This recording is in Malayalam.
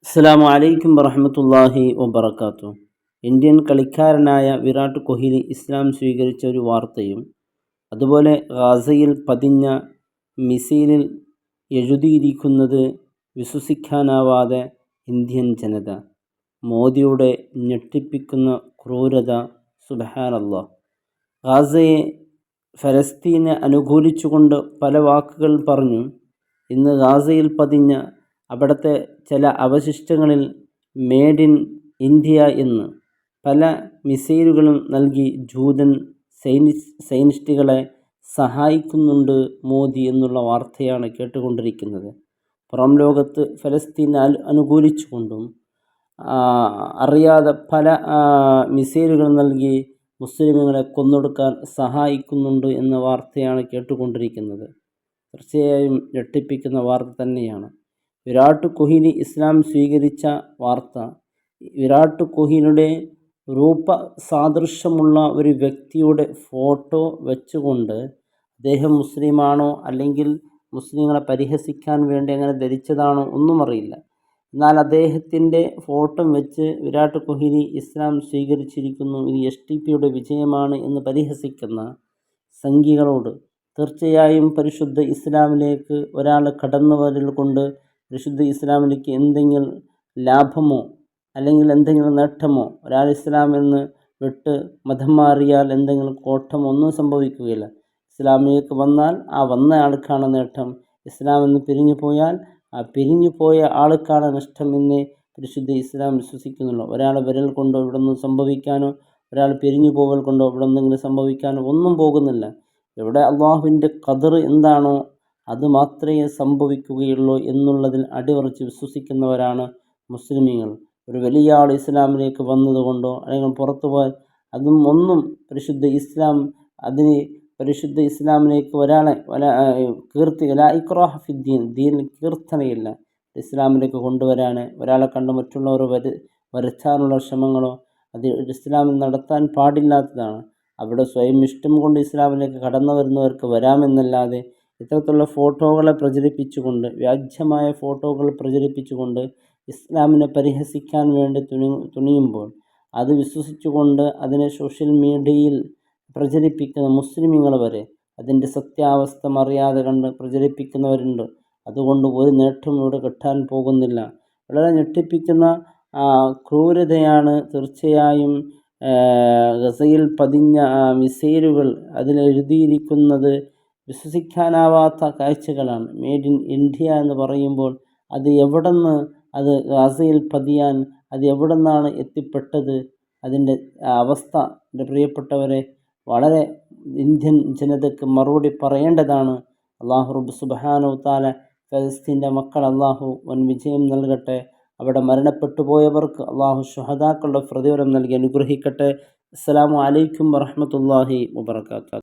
അസ്സലാമു അലൈക്കും വറഹ്മത്തുള്ളാഹി വബറകാതുഹു. ഇന്ത്യൻ കളിക്കാരനായ വിരാട് കോഹ്ലി ഇസ്ലാം സ്വീകരിച്ച ഒരു വാർത്തയും അതുപോലെ ഗാസയിൽ പതിഞ്ഞ മിസൈലിൽ എഴുതിയിരിക്കുന്നത് വിശ്വസിക്കാനാവാതെ ഇന്ത്യൻ ജനത. മോദിയുടെ ഞെട്ടിപ്പിക്കുന്ന ക്രൂരത. സുബ്ഹാനല്ലാഹ്. ഗാസയെ ഫലസ്തീനെ അനുകൂലിച്ചുകൊണ്ട് പല വാക്കുകൾ പറഞ്ഞു. ഇന്ന് ഗാസയിൽ പതിഞ്ഞ അവിടുത്തെ ചില അവശിഷ്ടങ്ങളിൽ മേഡ് ഇൻ ഇന്ത്യ എന്ന് പല മിസൈലുകളും നൽകി ജൂതൻ സൈനിസ്റ്റുകളെ സഹായിക്കുന്നുണ്ട് മോദി എന്നുള്ള വാർത്തയാണ് കേട്ടുകൊണ്ടിരിക്കുന്നത്. പുറം ലോകത്ത് ഫലസ്തീനെ അനുകൂലിച്ചുകൊണ്ടും അറിയാതെ പല മിസൈലുകൾ നൽകി മുസ്ലിമുകളെ കൊന്നൊടുക്കാൻ സഹായിക്കുന്നുണ്ട് എന്ന വാർത്തയാണ് കേട്ടുകൊണ്ടിരിക്കുന്നത്. തീർച്ചയായും ഞെട്ടിപ്പിക്കുന്ന വാർത്ത തന്നെയാണ്. വിരാട് കോഹ്ലി ഇസ്ലാം സ്വീകരിച്ച വാർത്ത. വിരാട് കോഹ്ലിയുടെ രൂപസാദൃശ്യമുള്ള ഒരു വ്യക്തിയുടെ ഫോട്ടോ വെച്ചുകൊണ്ട് അദ്ദേഹം മുസ്ലിമാണോ അല്ലെങ്കിൽ മുസ്ലിങ്ങളെ പരിഹസിക്കാൻ വേണ്ടി അങ്ങനെ ധരിച്ചതാണോ ഒന്നും അറിയില്ല. എന്നാൽ അദ്ദേഹത്തിൻ്റെ ഫോട്ടോ വെച്ച് വിരാട് കോഹ്ലി ഇസ്ലാം സ്വീകരിച്ചിരിക്കുന്നു, ഇത് STPയുടെ വിജയമാണ് എന്ന് പരിഹസിക്കുന്ന സംഘികളോട് തീർച്ചയായും പരിശുദ്ധ ഇസ്ലാമിലേക്ക് ഒരാൾ കടന്നു വരൽ കൊണ്ട് പരിശുദ്ധ ഇസ്ലാമിലേക്ക് എന്തെങ്കിലും ലാഭമോ അല്ലെങ്കിൽ എന്തെങ്കിലും നേട്ടമോ, ഒരാൾ ഇസ്ലാമെന്ന് വിട്ട് മതം മാറിയാൽ എന്തെങ്കിലും കോട്ടമോ ഒന്നും സംഭവിക്കുകയില്ല. ഇസ്ലാമിലേക്ക് വന്നാൽ ആ വന്ന ആൾക്കാണ് നേട്ടം, ഇസ്ലാമെന്ന് പിരിഞ്ഞു പോയാൽ ആ പിരിഞ്ഞു പോയ ആൾക്കാണ് നഷ്ടം എന്ന് പരിശുദ്ധ ഇസ്ലാം വിശ്വസിക്കുന്നുള്ളൂ. ഒരാൾ വിരൽ കൊണ്ടോ ഇവിടെ നിന്ന് സംഭവിക്കാനോ ഒരാൾ പിരിഞ്ഞു പോകൽ കൊണ്ടോ ഇവിടെ എന്തെങ്കിലും സംഭവിക്കാനോ ഒന്നും പോകുന്നില്ല. ഇവിടെ അള്ളാഹുവിൻ്റെ ഖദർ എന്താണോ അത് മാത്രമേ സംഭവിക്കുകയുള്ളൂ എന്നുള്ളതിൽ അടിയുറച്ച് വിശ്വസിക്കുന്നവരാണ് മുസ്ലിമീങ്ങൾ. ഒരു വലിയ ആൾ ഇസ്ലാമിലേക്ക് വന്നതുകൊണ്ടോ അല്ലെങ്കിൽ പുറത്തു പോയാൽ അതും ഒന്നും പരിശുദ്ധ ഇസ്ലാം അതിന് പരിശുദ്ധ ഇസ്ലാമിലേക്ക് ഒരാളെ ലാ ഇക്റാഹ ഫിദ്ദീൻ, ദീനിൽ കീർത്തനയില്ല. ഇസ്ലാമിലേക്ക് കൊണ്ടുവരാൻ ഒരാളെ കണ്ട് മറ്റുള്ളവർ വരുത്താനുള്ള ശ്രമങ്ങളോ അത് ഇസ്ലാമിൽ നടത്താൻ പാടില്ലാത്തതാണ്. അവിടെ സ്വയം ഇഷ്ടം കൊണ്ട് ഇസ്ലാമിലേക്ക് കടന്നു വരുന്നവർക്ക് വരാമെന്നല്ലാതെ ഇത്തരത്തിലുള്ള ഫോട്ടോകളെ പ്രചരിപ്പിച്ചുകൊണ്ട്, വ്യാജമായ ഫോട്ടോകൾ പ്രചരിപ്പിച്ചുകൊണ്ട് ഇസ്ലാമിനെ പരിഹസിക്കാൻ വേണ്ടി തുനിയുമ്പോൾ അത് വിശ്വസിച്ചുകൊണ്ട് അതിനെ സോഷ്യൽ മീഡിയയിൽ പ്രചരിപ്പിക്കുന്ന മുസ്ലിമീങ്ങൾ വരെ അതിൻ്റെ സത്യാവസ്ഥ അറിയാതെ കണ്ട് പ്രചരിപ്പിക്കുന്നവരുണ്ട്. അതുകൊണ്ട് ഒരു നേട്ടവും ഇവിടെ കിട്ടാൻ പോകുന്നില്ല. വളരെ ഞെട്ടിപ്പിക്കുന്ന ക്രൂരതയാണ് തീർച്ചയായും. ഗസയിൽ പതിഞ്ഞ മിസൈലുകൾ അതിലെഴുതിയിരിക്കുന്നത് വിശ്വസിക്കാനാവാത്ത കാഴ്ചകളാണ്. മേഡ് ഇൻ ഇന്ത്യ എന്ന് പറയുമ്പോൾ അത് എവിടുന്ന് അത് ഗാസയിൽ പതിയാൻ അത് എവിടെ നിന്നാണ് എത്തിപ്പെട്ടത്? അതിൻ്റെ അവസ്ഥ എൻ്റെ പ്രിയപ്പെട്ടവരെ വളരെ ഇന്ത്യൻ ജനതയ്ക്ക് മറുപടി പറയേണ്ടതാണ്. അള്ളാഹു റബ്ബ് സുബ്ഹാനഹു തആല ഫലസ്തീൻ്റെ മക്കൾ അള്ളാഹു വൻ വിജയം നൽകട്ടെ. അവിടെ മരണപ്പെട്ടു പോയവർക്ക് അള്ളാഹു ശുഹദാക്കളുടെ പ്രതിഫലം നൽകി അനുഗ്രഹിക്കട്ടെ. അസ്സലാമു അലൈക്കും വറഹ്മത്തുള്ളാഹി വബറകാതുഹു.